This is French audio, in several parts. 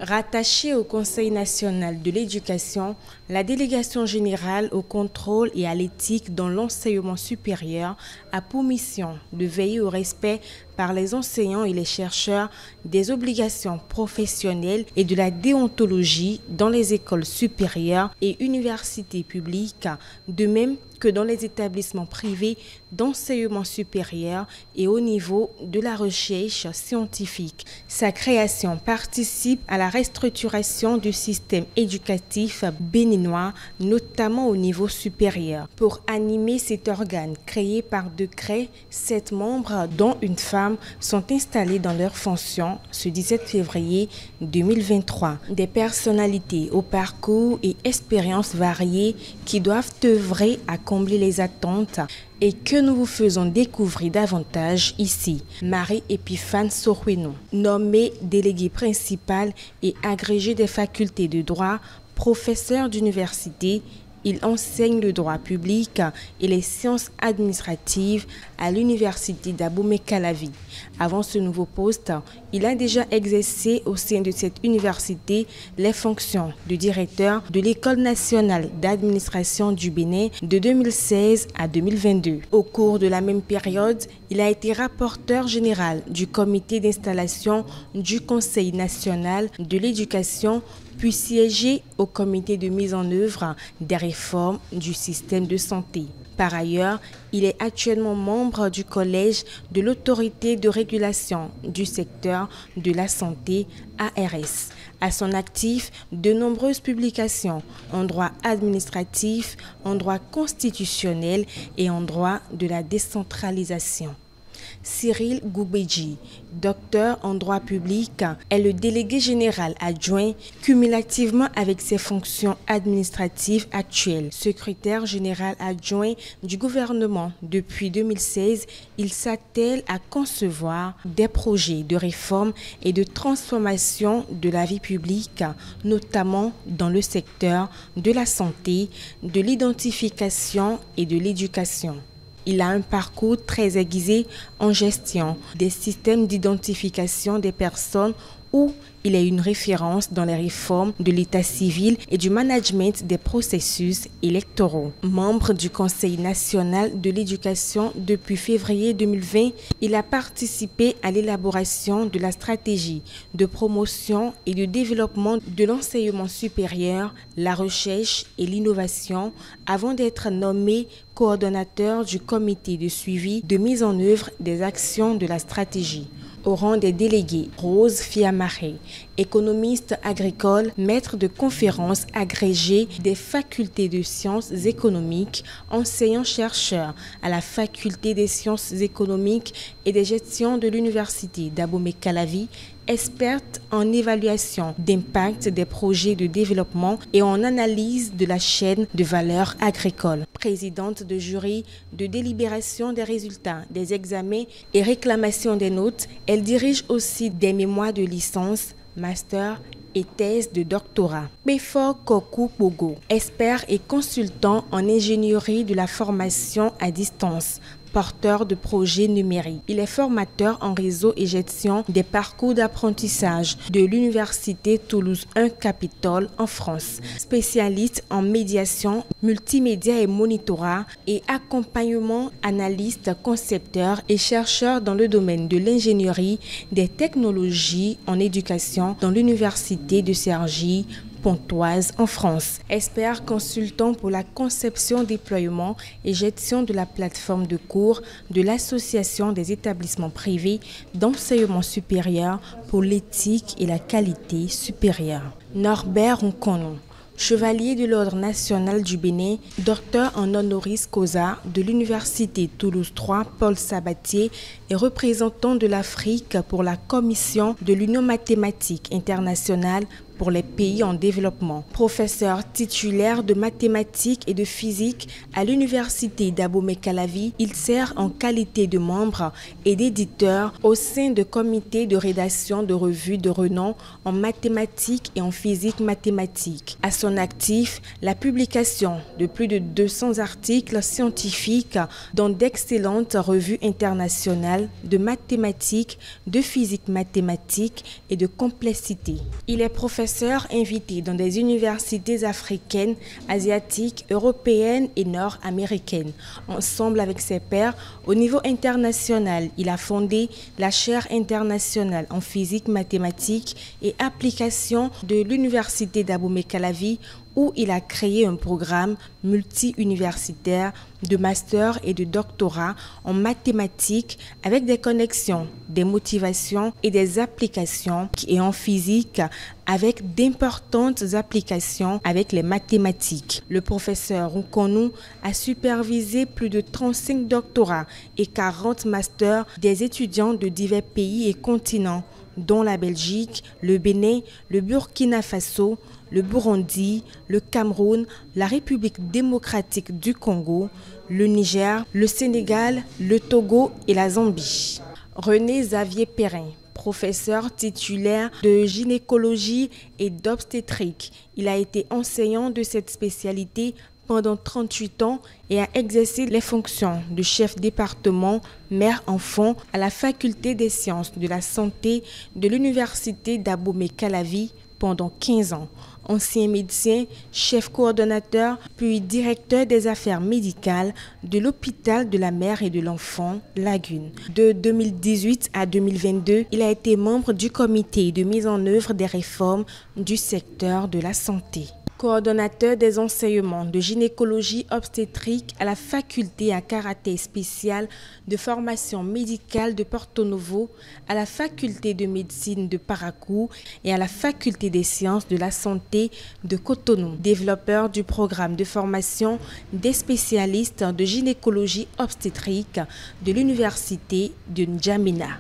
Rattachée au Conseil national de l'éducation, la délégation générale au contrôle et à l'éthique dans l'enseignement supérieur a pour mission de veiller au respect par les enseignants et les chercheurs des obligations professionnelles et de la déontologie dans les écoles supérieures et universités publiques, de même que dans les établissements privés d'enseignement supérieur et au niveau de la recherche scientifique. Sa création participe à la restructuration du système éducatif béninois, notamment au niveau supérieur. Pour animer cet organe créé par décret, 7 membres, dont une femme, sont installés dans leurs fonctions ce 17 février 2023. Des personnalités au parcours et expériences variées qui doivent œuvrer à combler les attentes et que nous vous faisons découvrir davantage ici. Marie-Épiphane Soroueno, nommée déléguée principale et agrégée des facultés de droit, professeure d'université. Il enseigne le droit public et les sciences administratives à l'université d'Abomey-Calavi. Avant ce nouveau poste, il a déjà exercé au sein de cette université les fonctions de directeur de l'École nationale d'administration du Bénin de 2016 à 2022. Au cours de la même période, il a été rapporteur général du comité d'installation du Conseil national de l'éducation, puis siéger au comité de mise en œuvre des réformes du système de santé. Par ailleurs, il est actuellement membre du collège de l'autorité de régulation du secteur de la santé, ARS. À son actif, de nombreuses publications en droit administratif, en droit constitutionnel et en droit de la décentralisation. Cyril Goubedji, docteur en droit public, est le délégué général adjoint cumulativement avec ses fonctions administratives actuelles. Secrétaire général adjoint du gouvernement depuis 2016, il s'attelle à concevoir des projets de réforme et de transformation de la vie publique, notamment dans le secteur de la santé, de l'identification et de l'éducation. Il a un parcours très aiguisé en gestion des systèmes d'identification des personnes où il est une référence dans les réformes de l'état civil et du management des processus électoraux. Membre du Conseil national de l'éducation depuis février 2020, il a participé à l'élaboration de la stratégie de promotion et de développement de l'enseignement supérieur, la recherche et l'innovation avant d'être nommé coordonnateur du comité de suivi de mise en œuvre des actions de la stratégie. Au rang des délégués, Rose Fiamaré, économiste agricole, maître de conférences agrégé des facultés de sciences économiques, enseignant-chercheur à la faculté des sciences économiques et des gestions de l'université d'Abomey-Calavi, experte en évaluation d'impact des projets de développement et en analyse de la chaîne de valeur agricole. Présidente de jury de délibération des résultats des examens et réclamation des notes, elle dirige aussi des mémoires de licence, master et thèse de doctorat. Befor Kokou Bogo, expert et consultant en ingénierie de la formation à distance, porteur de projets numériques. Il est formateur en réseau et gestion des parcours d'apprentissage de l'Université Toulouse 1 Capitole en France. Spécialiste en médiation, multimédia et monitorat et accompagnement, analyste, concepteur et chercheur dans le domaine de l'ingénierie des technologies en éducation dans l'Université de Cergy, Pontoise en France. Expert consultant pour la conception, déploiement et gestion de la plateforme de cours de l'Association des établissements privés d'enseignement supérieur pour l'éthique et la qualité supérieure. Norbert Nkono, chevalier de l'Ordre national du Bénin, docteur en honoris causa de l'Université Toulouse 3 Paul Sabatier et représentant de l'Afrique pour la Commission de l'Union mathématique internationale pour les pays en développement. Professeur titulaire de mathématiques et de physique à l'université d'Abomey-Calavi, il sert en qualité de membre et d'éditeur au sein de comités de rédaction de revues de renom en mathématiques et en physique mathématique. À son actif, la publication de plus de 200 articles scientifiques dans d'excellentes revues internationales de mathématiques, de physique mathématique et de complexité. Il est professeur invité dans des universités africaines, asiatiques, européennes et nord-américaines. Ensemble avec ses pairs, au niveau international, il a fondé la chaire internationale en physique mathématique et application de l'université d'Abomey-Calavi, où il a créé un programme multi-universitaire de master et de doctorat en mathématiques avec des connexions, des motivations et des applications, et en physique avec d'importantes applications avec les mathématiques. Le professeur Nkonou a supervisé plus de 35 doctorats et 40 masters des étudiants de divers pays et continents, dont la Belgique, le Bénin, le Burkina Faso, le Burundi, le Cameroun, la République démocratique du Congo, le Niger, le Sénégal, le Togo et la Zambie. René Xavier Perrin, professeur titulaire de gynécologie et d'obstétrique. Il a été enseignant de cette spécialité pendant 38 ans et a exercé les fonctions de chef département mère-enfant à la faculté des sciences de la santé de l'université d'Abomey-Calavi pendant 15 ans. Ancien médecin, chef coordonnateur, puis directeur des affaires médicales de l'hôpital de la mère et de l'enfant, Lagune. De 2018 à 2022, il a été membre du comité de mise en œuvre des réformes du secteur de la santé. Coordonnateur des enseignements de gynécologie obstétrique à la faculté à caractère spécial de formation médicale de Porto Novo, à la faculté de médecine de Parakou et à la faculté des sciences de la santé de Cotonou. Développeur du programme de formation des spécialistes de gynécologie obstétrique de l'université de N'Djamena.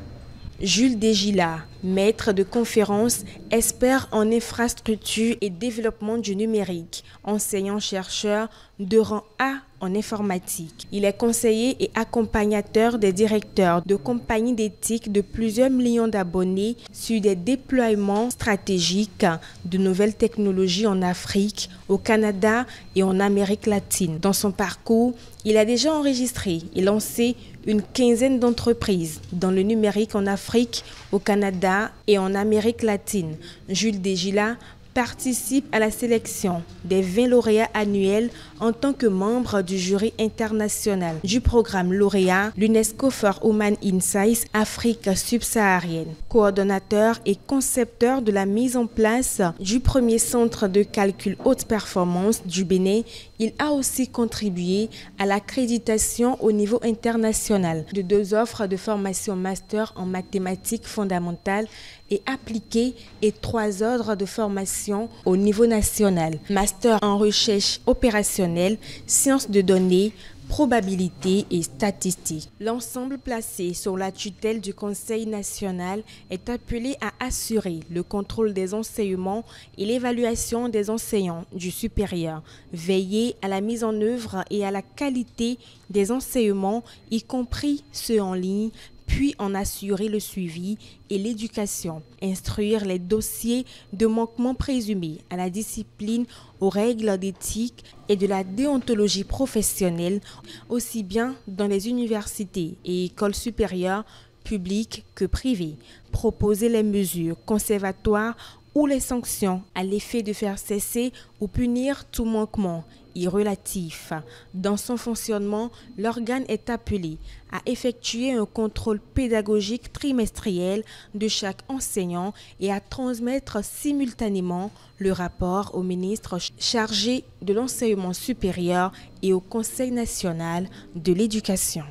Jules Degila, maître de conférences, expert en infrastructure et développement du numérique, enseignant-chercheur de rang A en informatique. Il est conseiller et accompagnateur des directeurs de compagnies d'éthique de plusieurs millions d'abonnés sur des déploiements stratégiques de nouvelles technologies en Afrique, au Canada et en Amérique latine. Dans son parcours, il a déjà enregistré et lancé une quinzaine d'entreprises dans le numérique en Afrique, au Canada et en Amérique latine. Jules Degila participe à la sélection des 20 lauréats annuels en tant que membre du jury international du programme lauréat l'UNESCO for Human Insights Afrique subsaharienne. Coordonnateur et concepteur de la mise en place du premier centre de calcul haute performance du Bénin, il a aussi contribué à l'accréditation au niveau international de 2 offres de formation master en mathématiques fondamentales et appliquées et 3 ordres de formation au niveau national. Master en recherche opérationnelle, sciences de données, probabilité et statistiques. L'ensemble placé sous la tutelle du Conseil national est appelé à assurer le contrôle des enseignements et l'évaluation des enseignants du supérieur, veiller à la mise en œuvre et à la qualité des enseignements, y compris ceux en ligne, puis en assurer le suivi et l'éducation, instruire les dossiers de manquement présumés à la discipline, aux règles d'éthique et de la déontologie professionnelle, aussi bien dans les universités et écoles supérieures, publiques que privées, proposer les mesures conservatoires ou les sanctions à l'effet de faire cesser ou punir tout manquement irrelatif. Dans son fonctionnement, l'organe est appelé à effectuer un contrôle pédagogique trimestriel de chaque enseignant et à transmettre simultanément le rapport au ministre chargé de l'enseignement supérieur et au Conseil national de l'éducation.